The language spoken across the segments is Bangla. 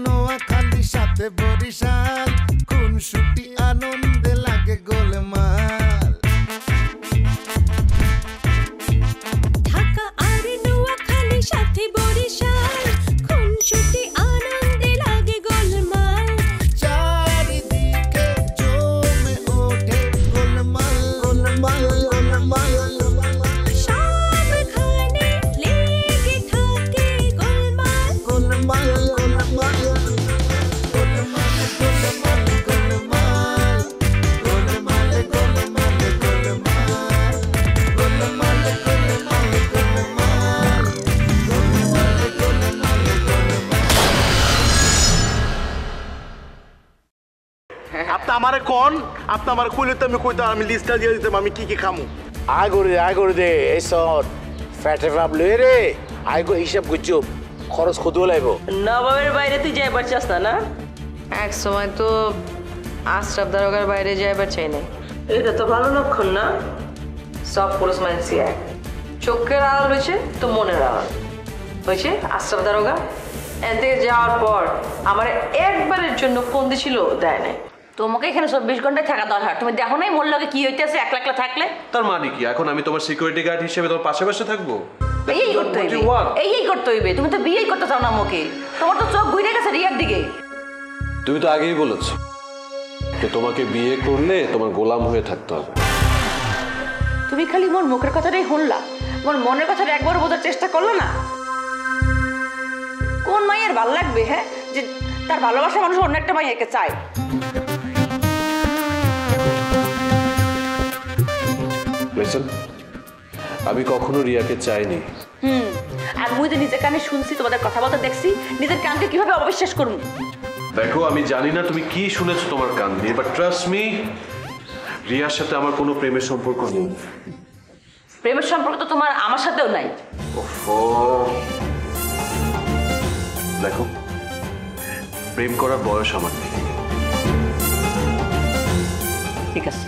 নোয়াখালী সাথে বরিশাল কোন ছুটি আনন্দে লাগে গোলমাল ঢাকা আর নোয়াখালী সাথে বরিশাল কোন ছুটি আনন্দে লাগে গোলমাল চারিদিকে জমে ওঠে গোলমাল গোলমাল গোলমাল সবখানে লেগে থাকে গোলমাল গোলমাল গোলমাল আপনি আমারে কোন আপনি আমার কইলে তো আমি কইতাম আমি লিস্টটা দিয়ে দিতাম আমি কি কি খামু আয় করে দে এই সর ফ্যাটে ভাব লয়ে রে আয় গো হিসাব গুজব খরচ খুদু লাইব নবাবের বাইরে তুই যাইবার চাস না এক সময় তো আশরাফ দারোগার বাইরে যাইবার চাই নাই। এটা তো ভালো লক্ষণ না। সব পুরুষ মানুষই এক, চোখের আড়াল হয়েছে তো মনের আড়াল হয়েছে। আশরাফ দারোগা এন থেকে যাওয়ার পর আমার একবারের জন্য ফোন দিছিল, দেয় নাই। তোমাকে এখানে 24 ঘন্টায় থাকা দরকার। তুমি দেখো নাই মোর লগে কি হইতেছে একলা একলা থাকলে। তার মানে কি এখন আমি তোমার সিকিউরিটি গার্ড হিসেবে তোমার পাশে পাশে থাকবো? এই করতে হইবে, এই করতে হইবে। তুমি তো বিয়েই করতে চাও না আমাকে, তোমার তো চোখ ঘুরে গেছে রিয়ার দিকে। তুমি তো আগেই বলেছো যে তোমাকে বিয়ে করলে তোমার গোলাম হয়ে থাকতে হবে। তুমি খালি মোর মুখের কথাটাই শুনলা, মোর মনের কথাটা একবার বোঝার চেষ্টা করলো না। কোন মাইয়ের ভাল লাগবে হ্যাঁ যে তার ভালোবাসা মানুষ অন্য একটা মাইয়াকে চায়? আমি কখনো রিয়াকে চাইনি। আর মুই তো নিজের কানে শুনছি, তোমাদের কথা বলতে দেখছি, নিজের কানকে কিভাবে অবিশ্বাস করবো? দেখো আমি জানি না তুমি কি শুনেছো তোমার কান দিয়ে, বাট ট্রাস্ট মি, রিয়ার সাথে আমার কোনো প্রেমের সম্পর্ক নেই। প্রেমের সম্পর্ক তো তোমার আমার সাথেও নাই। দেখো প্রেম করার বয়স আমার নেই। ঠিক আছে,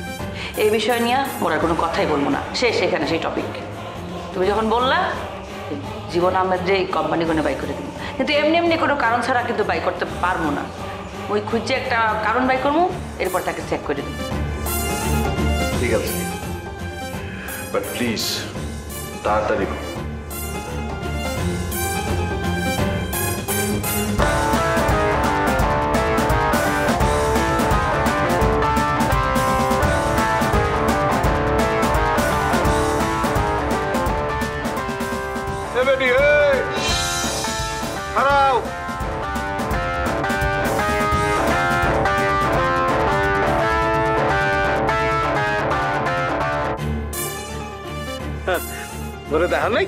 এই বিষয় নিয়ে মোর আর কোনো কথাই বলবো না, শেষ এখানে সেই টপিক। তুমি যখন বললা জীবন আহমেদ যে কোম্পানিগুলো বাই করে দিব, কিন্তু এমনি এমনি কোনো কারণ ছাড়া কিন্তু বাই করতে পারবো না। ওই খুঁজে একটা কারণ বাই করবো, এরপর তাকে চেক করে দেবো। ঠিক আছে, বাট প্লিজ তাড়াতাড়ি। দেখা নাই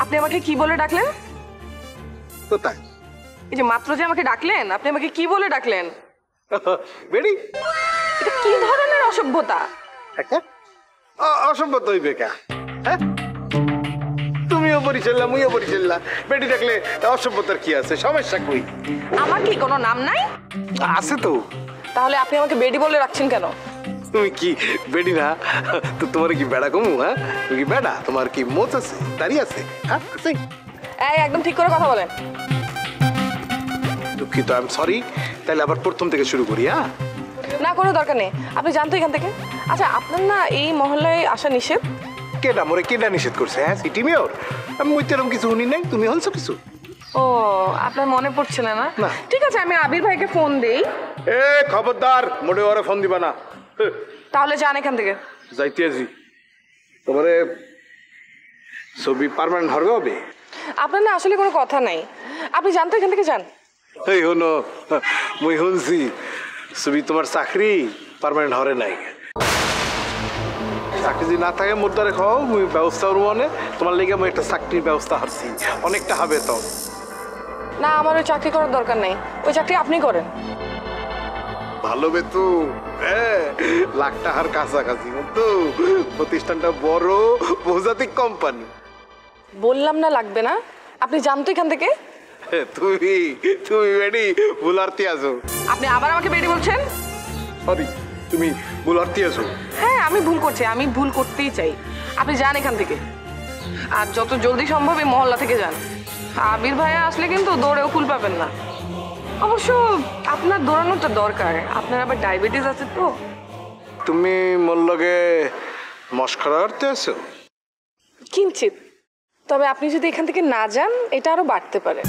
আপনি আমাকে কি বলে ডাকলেন? কোথায়? এই যে মাত্র যে আমাকে ডাকলেন, আপনি আমাকে কি বলে ডাকলেন? বেড়ি এটা কি ধরনের অসভ্যতা? অসভ্যতা হইবে কে? হ্যাঁ, তুমিও পরিচাল্লা মুইও পরিচাল্লা, বেটি ডাকলে অসভ্যতার কি আছে? সমস্যা কই? আমার কি কোনো নাম নাই? আছে তো। তাহলে আপনি আমাকে বেডি বলে রাখছেন কেন? তুমি কি বেডি না তো তোমার কি বেড়া কমু? হ্যাঁ, তুমি কি বেড়া? তোমার কি মোচ আছে, দাড়ি আছে? হ্যাঁ আছে। এই একদম ঠিক করে কথা বলেন। দুঃখিত, আই এম সরি। তাহলে আবার প্রথম থেকে শুরু করি। হ্যাঁ, না কোনো দরকার নেই, আপনি জানতো এখান থেকে। আচ্ছা, আপনার না এই মহল্লায় আসা নিষেধ? কেডা মোরে কেডা নিষেধ করছে? হ্যাঁ, সিটি মেয়র? আমি ওই তেরম কিছু শুনি নাই। তুমি হলছো কিছু? ও, আপনার মনে পড়ছে না? না। ঠিক আছে, আমি আবির ভাইকে ফোন দেই। এ খবরদার, মোটে ওরে ফোন দিবা না। তাহলে যান এখান থেকে। যাইতে আছি। তোমারে ছবি পার্মানেন্ট হবে হবে? আপনার না আসলে কোনো কথা নাই, আপনি জানতো এখান থেকে যান। এই হনো, মুই শুনছি ছবি তোমার চাকরি পার্মানেন্ট হরে নাই। চাকরি যদি না থাকে মোদ্দারে খাও, মুই ব্যবস্থা করবো। মানে তোমার লেগে আমি একটা চাকরির ব্যবস্থা হারছি, অনেকটা হবে তো। না, আমার ওই চাকরি করার দরকার নেই, ওই চাকরি আপনি করেন। ভালো বেতন, হ্যাঁ, লাখ টাকার কাছাকাছি। তো প্রতিষ্ঠানটা বড় বহুজাতিক কোম্পানি। বললাম না লাগবে না, আপনি জানতো এখান থেকে। তুমি তুমি বেডি ভুলার্তি আছো। আপনি আবার আমাকে বেডি বলছেন? সরি, তুমি ভুলার্তি আছো। হ্যাঁ, আমি ভুল করছি, আমি ভুল করতেই চাই। আপনি যান এখান থেকে, আর যত জলদি সম্ভব এই মহল্লা থেকে যান। আবির ভাইয়া আসলে কিন্তু দৌড়েও কুল পাবেন না। অবশ্য আপনার দৌড়ানোটা দরকার, আপনার আবার ডায়াবেটিস আছে তো। তুমি মোর লগে মস্করা করতে আছো? কিঞ্চিত, তবে আপনি যদি এখান থেকে না যান এটা আরো বাড়তে পারে।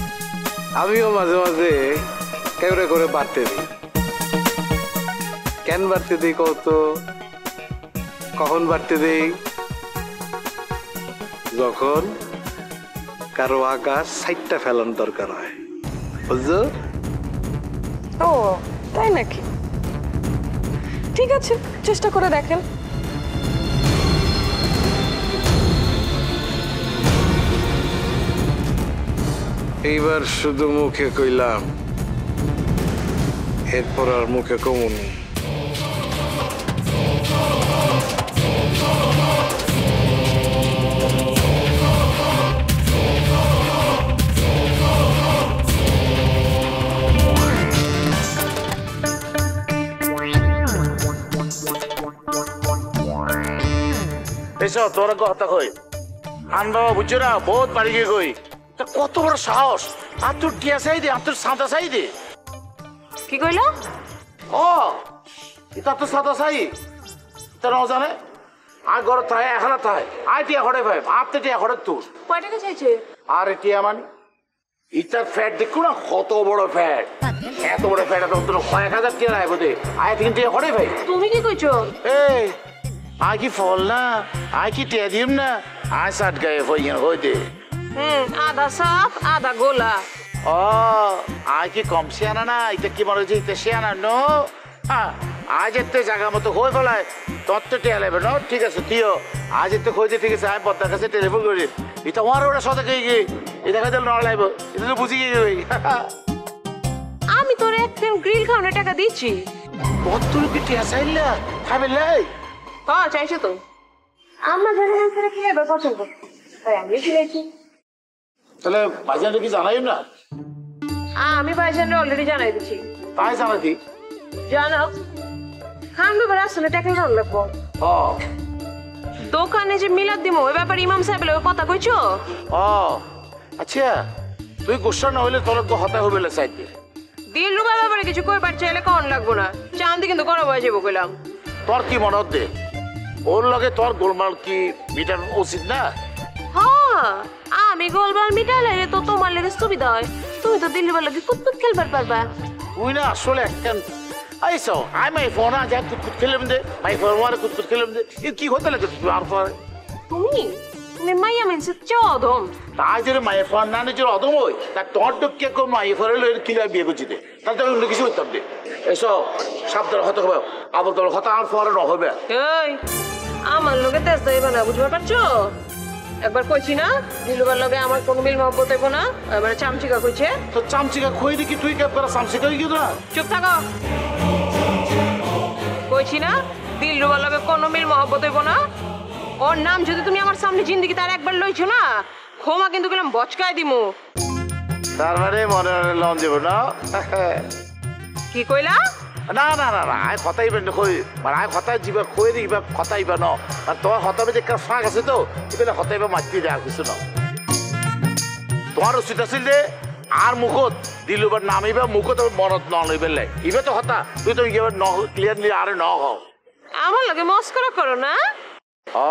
আমিও মাঝে মাঝে কেউরে করে বাড়তে দিই। কেন বাড়তে দিই কত? কখন বাড়তে দিই? যখন কারো আকাশ সাইডটা ফেলানোর দরকার হয়, বুঝছো? ও তাই নাকি? ঠিক আছে, চেষ্টা করে দেখেন। এইবার শুধু মুখে কইলাম, এরপর আর মুখে কমুন। এসো তোরা কথা কই আন বাবা, বুঝছো না বহুত বাড়ি গিয়ে কই তা কত বড় সাহস। আর তোর টিয়া চাই দে, আর তোর সাঁতা চাই দে। কি কইলা? ও এটা তো সাঁতা চাই তারা জানে। আর ঘরে থাকে এখন থাকে আয় টিয়া ঘরে ভাই আপনি টিয়া ঘরে তোর কয় টাকা চাইছে? আর টিয়া মানে ইটার ফ্যাট দেখো না কত বড় ফ্যাট। এত বড় ফ্যাট এত তোর কয়েক হাজার টিয়া রায় বোধে আয় তিন টিয়া ঘরে ভাই। তুমি কি কইছো? এই আয় কি ফল না, আয় কি টিয়া দিম না, আয় সাট গায়ে হই দে। আধা সাফ আধা গোলা। ও আয় কি কম শিয়ানা না, এটা কি মনে হচ্ছে এটা শিয়ানা নো। আজ এতে জায়গা মতো হয়ে ফেলায় তোর তো টেয়া লাগবে না। ঠিক আছে তুইও আজ এতে হয়েছে, ঠিক আছে আমি পদ্মার কাছে টেলিফোন করি। এটা আমার ওটা সদা কে গিয়ে এটা কাছে ন লাগবে, এটা তো বুঝি গিয়ে আমি তোর একদিন গ্রিল খাওয়ানোর টাকা দিচ্ছি। তোর কি টিয়া চাইলা খাবে লাই? হ্যাঁ চাইছো তো। আমার ঘরে কি এবার পছন্দ তাই আমি ফিরেছি। তাহলে ভাইজানটা কি জানাই না? আমি ভাইজানরে অলরেডি জানাই দিচ্ছি। তাই জানাতি জানাও খান ব্যাপার আসলে টাকা কেমন লাগবো? ও দোকানে যে মিলাদ দিমো ওই ব্যাপারে ইমাম সাহেব কথা কইছো? ও আচ্ছা তুই গোসা না হইলে তোর তো হতা হবে চাইতে। দিল রুবার ব্যাপারে কিছু কইবার চাইলে কন লাগবো না, চান্দি কিন্তু গরম হয়ে যাবো কইলাম। তোর কি মনে দে ওর লগে তোর গোলমাল কি মিটানো উচিত না? হ্যাঁ আমি গোলমাল মিটালে তো তোমার লেগে সুবিধা হয়, তুমি তো দিল রুবার লাগে কুতকুত খেলবার পারবা। তুই না আসলে একখান আইসো আই মাই ফোন আজ কুতকুত খেলাম দে, মাই ফোন মারে কুতকুত খেলাম দে। কি হতে লাগে তুই আর পরে তুমি তুমি মাইয়া মেনছে চদম। তাই যদি মায়ের ফোন না নিজের অদম হই তা তোর ডুবকে কোন মায়ের ফোন লইলে কিলা বিয়ে করছি দে, তাহলে তো অন্য কিছু করতাম দে। এসো সাবধান হতে হবে, আবার তোর হতা আর পরে ন হবে। এই আমার লগে তেজ দেবে না, বুঝতে পারছো? একবার কইছি না দিলুবার লগে আমার কোনো মিল মহব্বত হইব না, এবারে চামচিকা কইছে। তো চামচিকা খুঁই দেখি তুই কেপ করে চামচিকা গিয়ে না। চুপ থাকো, কইছি না দিলুবার লগে কোনো মিল মহব্বত হইব না। ওর নাম যদি তুমি আমার সামনে জিন্দিগি তার একবার লইছো না ক্ষমা কিন্তু গেলাম বচকায় দিমু। তার মানে মনে লন দেব না? কি কইলা? না না না না আয় কথাই বেন কই মানে আয় কথাই জিবা কই দিবা কথাই বা ন আর তোর হতাবে যে ফাঁক আছে তো এবেলে হতাই বা মাটি দে আর কিছু না। তোমার উচিত আছিল যে আর মুখত দিলুবার নামিবা মুখত মনত ন লইবে লাই ইবে তো হতা তুই তো ইবে ন ক্লিয়ারলি আর ন হও। আমার লগে মস্করা করো না। ও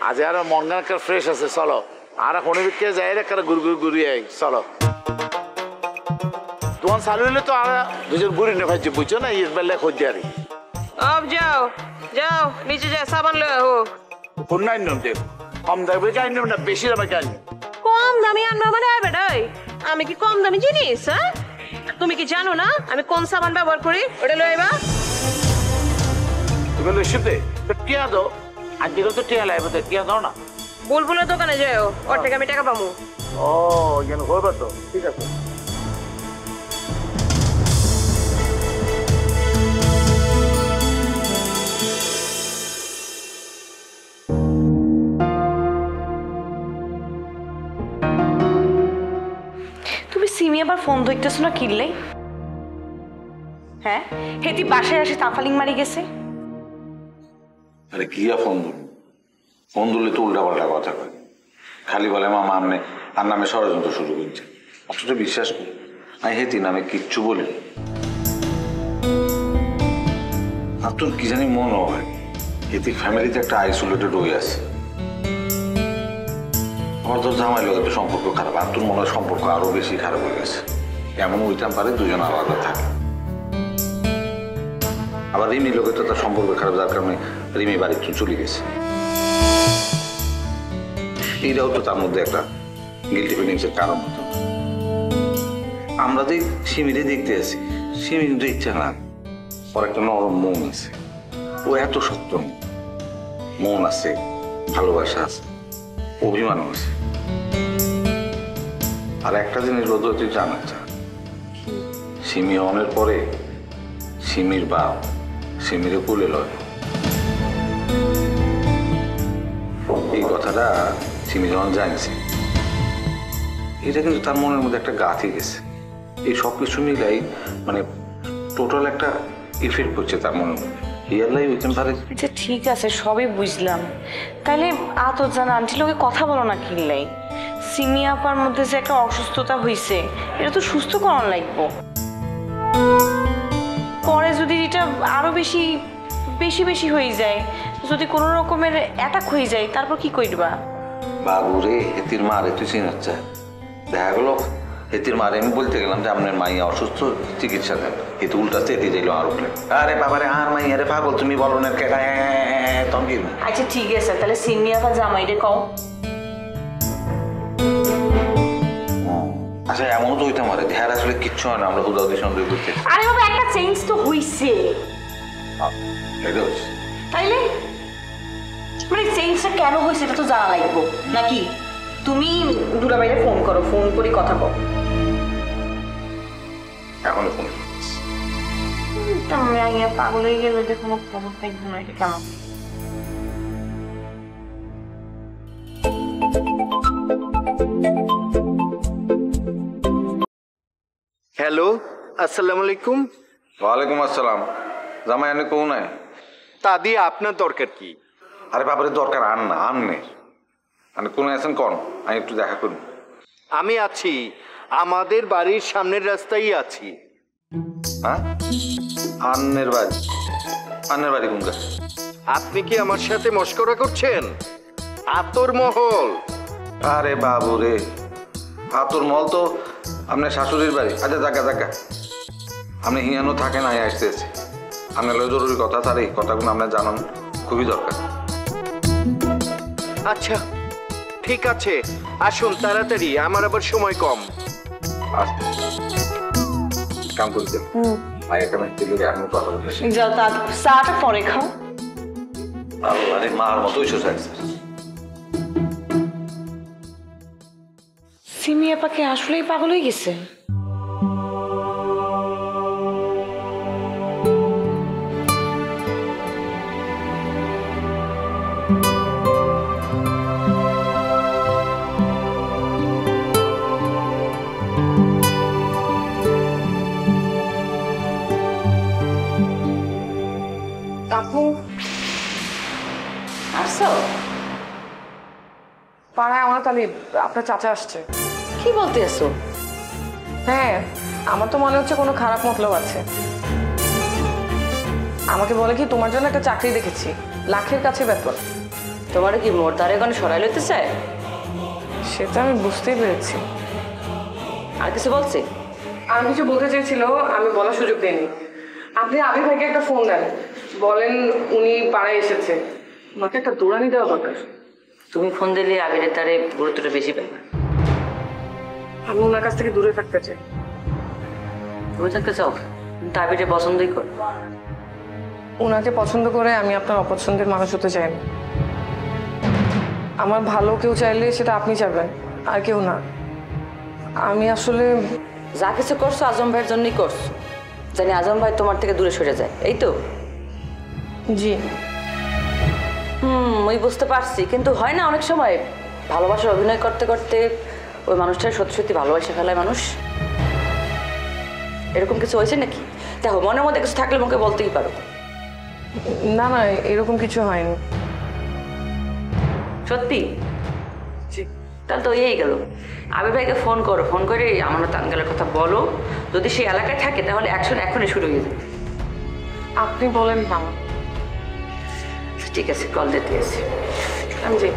আজ আর মন গান ফ্রেশ আছে, চলো আর কোনো বিকে যাই রে কারা গুড়ি আই চলো। তোমার চালু হইলে তো আর দুজন বুড়ি নেভাইছে বুঝছো না এর বেলায় খোঁজ দিয়ে अब जाओ जाओ नीचे जा सामान ले आओ। নাই নিয়ম দেখ কম দামে যাই নিয়ম না বেশি দামে যাই কম দামি আনবা মানে বেটাই আমি কি কম দামি জিনিস? হ্যাঁ তুমি কি জানো না আমি কোন সাবান ব্যবহার করি? ওটা লই আইবা। তুমি লইছো দে তো টিয়া দাও আজকে তো টিয়া লাইব তো টিয়া দাও না। বুলবুলের দোকানে যাও, ওর থেকে আমি টাকা পাবো। ও যেন হইবা তো ঠিক আছে। সিমি আবার ফোন ধরতেছ না কিনলে? হ্যাঁ হেতি বাসায় আসে তাফালিং মারি গেছে। আরে কি ফোন ধরবো? ফোন ধরলে তো উল্টা পাল্টা কথা কয়। খালি বলে মামা আমনে আর নামে ষড়যন্ত্র শুরু করছে। অথচ বিশ্বাস করি আমি হেতি নামে কিচ্ছু বলি। আর তোর কি জানি মনে হয় হেতি ফ্যামিলিতে একটা আইসোলেটেড হয়ে আছে। আমার তোর জামাই লোক একটু সম্পর্ক খারাপ, আর তোর মনে হয় সম্পর্ক আরো বেশি খারাপ হয়ে গেছে। এমন হইতাম পারে দুজন আলাদা থাকে। আবার রিমি লোকে তো তার সম্পর্ক খারাপ, যার কারণে রিমি বাড়ি চলে গেছে। এইটাও তো তার মধ্যে একটা গিল্টি ফিলিংসের কারণ হতো। আমরা যে সিমিরে দেখতে আছি, সিমি কিন্তু ইচ্ছা না, ওর একটা নরম মন আছে। ও এত সত্য মন আছে, ভালোবাসা আছে, অভিমানও আছে। আর একটা জিনিস রোদ তুই জানা চা, সিমি অনের পরে সিমির বাপ সিমিরে কোলে লয়। এই কথাটা সিমি যখন জানছে, এটা কিন্তু তার মনের মধ্যে একটা গাঁথে গেছে। এই সব কিছু মিলাই মানে টোটাল একটা ইফেক্ট করছে তার মনের মধ্যে। হিয়ারলাই হইতে পারে। আচ্ছা ঠিক আছে, সবই বুঝলাম। তাহলে আতর জানা আন্টি লোকে কথা বলো না কিনলেই। সিমি আপার মধ্যে যে একটা অসুস্থতা হয়েছে, এটা তো সুস্থ করানো লাগবো। পরে যদি এটা আরো বেশি বেশি বেশি হয়ে যায়, যদি কোনো রকমের অ্যাটাক হয়ে যায়, তারপর কি করবা? বাবু রে, হেতির মারে তুই চিনাচ্ছা। দেখা গেলো হেতির মারে আমি বলতে গেলাম যে আপনার মাইয়া অসুস্থ, চিকিৎসা দেন। হেতু উল্টা চেতে যাইল আর উঠলে, আরে বাবারে আর মাইয়া রে পাগল তুমি বলো না কে তখন কি। আচ্ছা ঠিক আছে, তাহলে সিমি আপা জামাইরে কও। আচ্ছা এমনও তো হইতে পারে ধ্যার আসলে কিচ্ছু হয় না, আমরা হুদাহুদি সন্দেহ করতে। আরে বাবা, একটা চেঞ্জ তো হইছে। এটা হচ্ছে তাইলে মানে চেঞ্জটা কেন হয়েছে এটা তো জানা লাগবো নাকি? তুমি দুলাভাইরে ফোন করো, ফোন করে কথা কও। এখন ফোন পাগল হয়ে গেলে যে কোনো খবর থাকবে না, এটা কেমন? হ্যালো, আসসালামু আলাইকুম। ওয়ালাইকুম আসসালাম। জামাই এনে কেউ নাই? তা দিয়ে আপনার দরকার কি? আরে বাবারে দরকার আর না আননে, মানে কোন আছেন কন, আমি একটু দেখা করুন। আমি আছি, আমাদের বাড়ির সামনের রাস্তায় আছি। হ্যাঁ আন্নের বাড়ি? আন্নের বাড়ি কোনটা? আপনি কি আমার সাথে মস্করা করছেন? আতর মহল। আরে বাবু রে, আতর মহল তো আপনার শাশুড়ির বাড়ি। আচ্ছা জাগা জাগা, আপনি হিয়ানো থাকেন, আমি আসতেছি। আপনার জরুরি কথা, তার এই কথাগুলো আপনার জানান খুবই দরকার। আচ্ছা ঠিক আছে, আসুন তাড়াতাড়ি, আমার আবার সময় কম। কাম করতে আমি কথা বলতেছি। যাও, চাটা পরে খাও। আরে মার মতোই সোসাইড। সিমি আপাকে আসলেই পাগল হয়ে গেছে। আপু আসছো? পাড়ায় আমার তাহলে আপনার চাচা আসছে। কি বলতে আসছো? হ্যাঁ, আমার তো মনে হচ্ছে কোনো খারাপ মতলব আছে। আমাকে বলে কি তোমার জন্য একটা চাকরি দেখেছি, লাখের কাছে বেতন। তোমার কি মোর দ্বারে এখানে সরাই লইতে চায়? সেটা আমি বুঝতেই পেরেছি। আর কিছু বলছে? আর কিছু বলতে চেয়েছিল, আমি বলার সুযোগ দিইনি। আপনি আবির ভাইকে একটা ফোন দেন, বলেন উনি পাড়ায় এসেছে, ওনাকে একটা দৌড়ানি দেওয়া দরকার। তুমি ফোন দিলে আবিরের তারে গুরুত্বটা বেশি পাইবা। আমি ওনার কাছ থেকে দূরে থাকতে চাই। তুমি থাকতে চাও, কিন্তু আবিরে পছন্দই কর। ওনাকে পছন্দ করে আমি আপনার অপছন্দের মানুষ হতে চাই না। আমার ভালো কেউ চাইলে সেটা আপনি চাইবেন, আর কেউ না। আমি আসলে যা কিছু করছো আজম ভাইয়ের জন্যই করছো, জানি আজম ভাই তোমার থেকে দূরে সরে যায়, এই তো? জি ওই বুঝতে পারছি, কিন্তু হয় না অনেক সময় ভালোবাসার অভিনয় করতে করতে ওই মানুষটার সত্যি সত্যি ভালোবাসা ফেলায় মানুষ। এরকম কিছু হয়েছে নাকি? দেখো, মনের মধ্যে কিছু থাকলে মুখে বলতেই পারো। না না, এরকম কিছু হয়নি। সত্যি? জি তাহলে তো এই গেল। আবির ভাইকে ফোন করো, ফোন করে আমানত আঙ্কেলের কথা বলো। যদি সে এলাকায় থাকে তাহলে অ্যাকশন এখনই শুরু হয়ে যাবে। আপনি বলেন না। ঠিক আছে, কল দিতে আছে আমি যাই।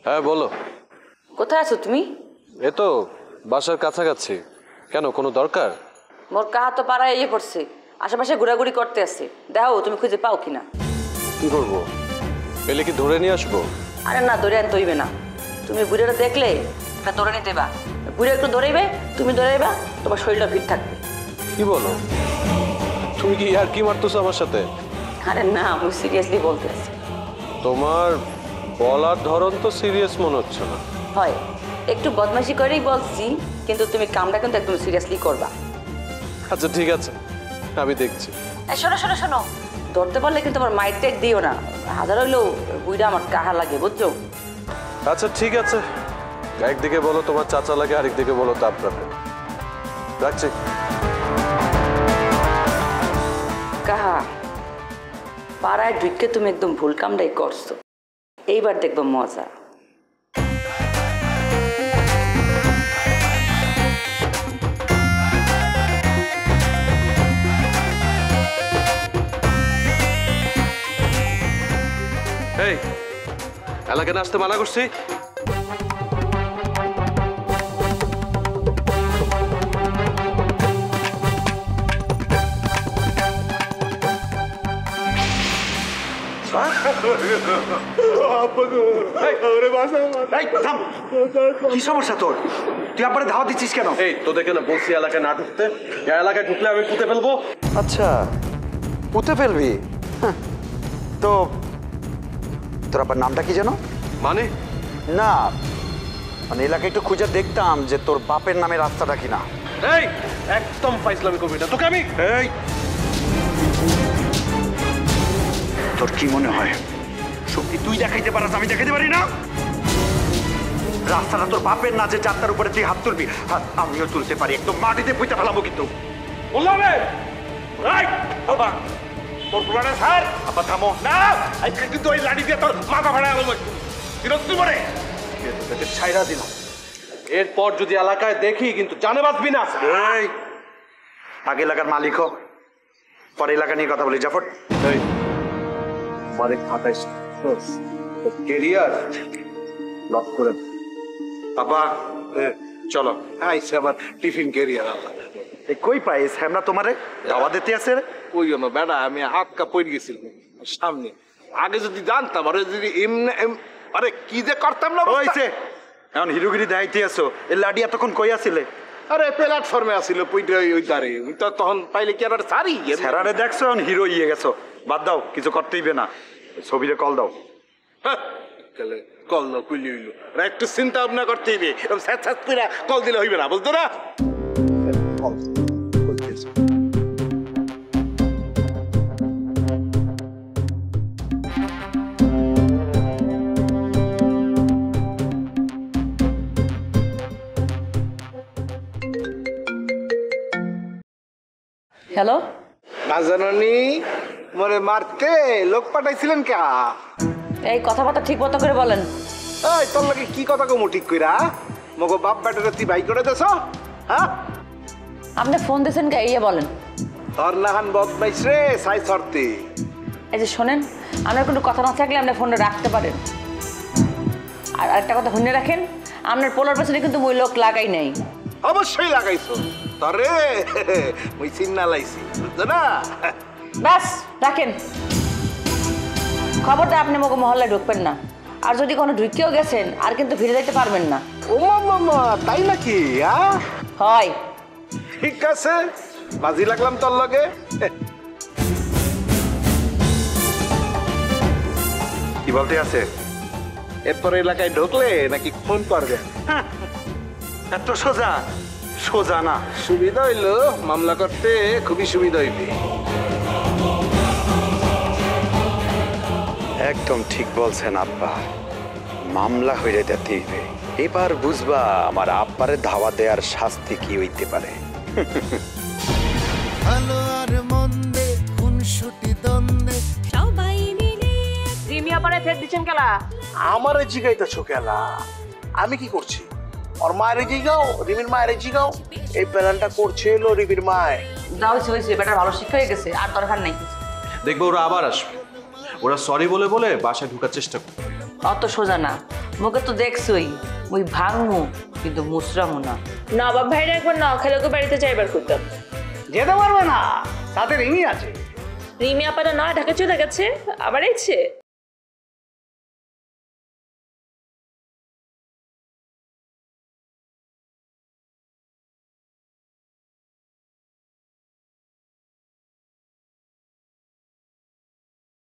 হ্যাঁ বলো। কোথায় আছো তুমি? এ তো বাসার কাছাকাছি। কেন, কোনো দরকার? মোর কাহা তো পাড়ায় ইয়ে পড়ছে, আশেপাশে ঘোরাঘুরি করতে আসছে। দেখো তুমি খুঁজে পাও কিনা। কি করবো? পেলে কি ধরে নিয়ে আসবো? আরে না, ধরে আনতে হইবে না। তুমি বুড়েটা দেখলে এটা ধরে নিতে বা, বুড়ে একটু ধরেইবে, তুমি ধরেইবা, তোমার শরীরটা ফিট থাকবে। কি বলো? তুমি কি আর কি মারতেছো আমার সাথে? আরে না, আমি সিরিয়াসলি বলতে আছি। তোমার বলার ধরন তো সিরিয়াস মনে হচ্ছে না। হয় একটু বদমাশি করেই বলছি, কিন্তু তুমি কামটা কিন্তু একদম সিরিয়াসলি করবা। আচ্ছা ঠিক আছে, আমি দেখছি। শোনো শোনো শোনো, ধরতে পারলে কিন্তু আমার মাইট টেক দিও না। হাজার হইলেও বুইটা আমার কাহা লাগে, বুঝছো? আচ্ছা ঠিক আছে, একদিকে বলো তোমার চাচা লাগে, আরেকদিকে বলো তাপ রাখে। রাখছি। কাহা, পাড়ায় ঢুকে তুমি একদম ভুল কামটাই করছো। এইবার দেখবো মজা। এই এলাকায় আসতে মানা করছি। কি সমস্যা তোর? তুই আবার ধাওয়া দিচ্ছিস কেন? এই তোদেরকে না বলছি এলাকায় না ঢুকতে। এলাকায় ঢুকলে আমি পুঁতে ফেলবো। আচ্ছা, পুঁতে ফেলবি? তো তোর আবার নামটা কি যেন? মানে? না মানে এলাকায় একটু খুঁজে দেখতাম যে তোর বাপের নামে রাস্তাটা কিনা। এই একদম ফাইজলামি করবি না, তোকে আমি। এই তোর কি মনে হয় শক্তি তুই দেখাইতে পারিস, আমি দেখাইতে পারি না? রাস্তাটা তোর বাপের না যে যাত্রার উপরে তুই হাত তুলবি, হাত আমিও তুলতে পারি, একদম মাটিতে পুঁতে ফেলাবো। কিন্তু বললাম তোর পুরানা স্যার আবার থামো। না, আজকে কিন্তু ওই লাঠি দিয়ে তোর মাথা ফাড়া গেল। বিরক্তি করে তোকে ছাইরা দিলাম। এরপর যদি এলাকায় দেখি কিন্তু জানে বাঁচবি না। এই আগে এলাকার মালিক হোক, পরে এলাকা নিয়ে কথা বলি। জাফর এই মানে খাতায় কেরিয়ার লক করে বাবা চলো। আইসে আবার টিফিন ক্যারিয়ার আল্লাহ। কই পাইস হ্যাঁ তোমারে দাওয়া দিতে আছে রে? ওই জন্য বেড়া আমি হাত কাপড় গেছিলাম সামনে। আগে যদি জানতাম, আরে যদি আরে কি যে করতাম না। হয়েছে এখন হিরোগিরি দেখাইতে আসো। এই লাডি এতক্ষণ কই আসিলে? আরে প্ল্যাটফর্মে আসিল পইটা ওই দাঁড়ে। তখন পাইলে কি আর সারি স্যারারে দেখছো এখন হিরো ইয়ে গেছো। বাদ দাও, কিছু করতেইবে না। ছবিরে কল দাও। কল দাও কইলে হইলো। একটু চিন্তা ভাবনা করতে হইবে। স্যাঁত স্যাঁত করে কল দিলে হইবে না, বুঝতো না? হ্যালো, না জানি মরে মারতে লোক পাঠাইছিলেন কে? এই কথাবার্তা ঠিক মতো করে বলেন। এই তোর লাগে কি কথা কমু ঠিক কইরা? মগো বাপ বেটারে তুই বাই করে দেছ? হ্যাঁ, আপনি ফোন দিয়েছেন কে ইয়ে বলেন। তোর নাহান বদমাইশ রে সাই সরতে। এই যে শোনেন, আপনার কোনো কথা না থাকলে আপনি ফোনটা রাখতে পারেন। আর আরেকটা কথা শুনে রাখেন, আপনার পোলার পেছনে কিন্তু মই লোক লাগাই নাই। অবশ্যই লাগাইছো তরে, মুই চিন্না লাইছি, বুঝছো না? ব্যাস রাখেন। খবরটা আপনি মগো মহল্লায় ঢুকবেন না। আর যদি কোনো ঢুকিয়েও গেছেন আর কিন্তু ফিরে যেতে পারবেন না। ও মামা তাই নাকি? হয়, ঠিক আছে, বাজি লাগলাম তোর লগে। কি বলতে আছে? এরপর এলাকায় ঢুকলে নাকি ফোন করবে? এত সোজা? সোজা না। সুবিধা হইলো, মামলা করতে খুবই সুবিধা হইবে। একদম ঠিক বলছেন আব্বা, মামলা হয়ে যেতে হইবে। এবার বুঝবা আমার আব্বারে ধাওয়া দেওয়ার শাস্তি কি হইতে পারে। ভালো আর মন্দে খুনসুটি দ্বন্দ্বে সবাই মিলে রিমিয়া পারে ফের দিচ্ছেন কেলা? আমারে জিগাইতেছো কেলা? আমি কি করছি? ওর মায়ের জিগাও, রিমির মায়ের জিগাও। এই প্ল্যানটা করছে হলো রিমির মায়। যা হয়েছে হয়েছে, বেটার ভালো শিক্ষা হয়ে গেছে, আর দরকার নাই কিছু। দেখবে ওরা আবার আসবে, ওরা সরি বলে বলে বাসায় ঢোকার চেষ্টা করবে। অত সোজা না, মুখে তো দেখছই ওই ভাঙমু কিন্তু মুসরামু না। নবাব ভাইরা একবার নখালকে বাড়িতে যাইবার করতাম। যেতে পারবে না, তাতে রিমি আছে। রিমি আপারা নয় ঢাকা চলে গেছে, আবার এসছে।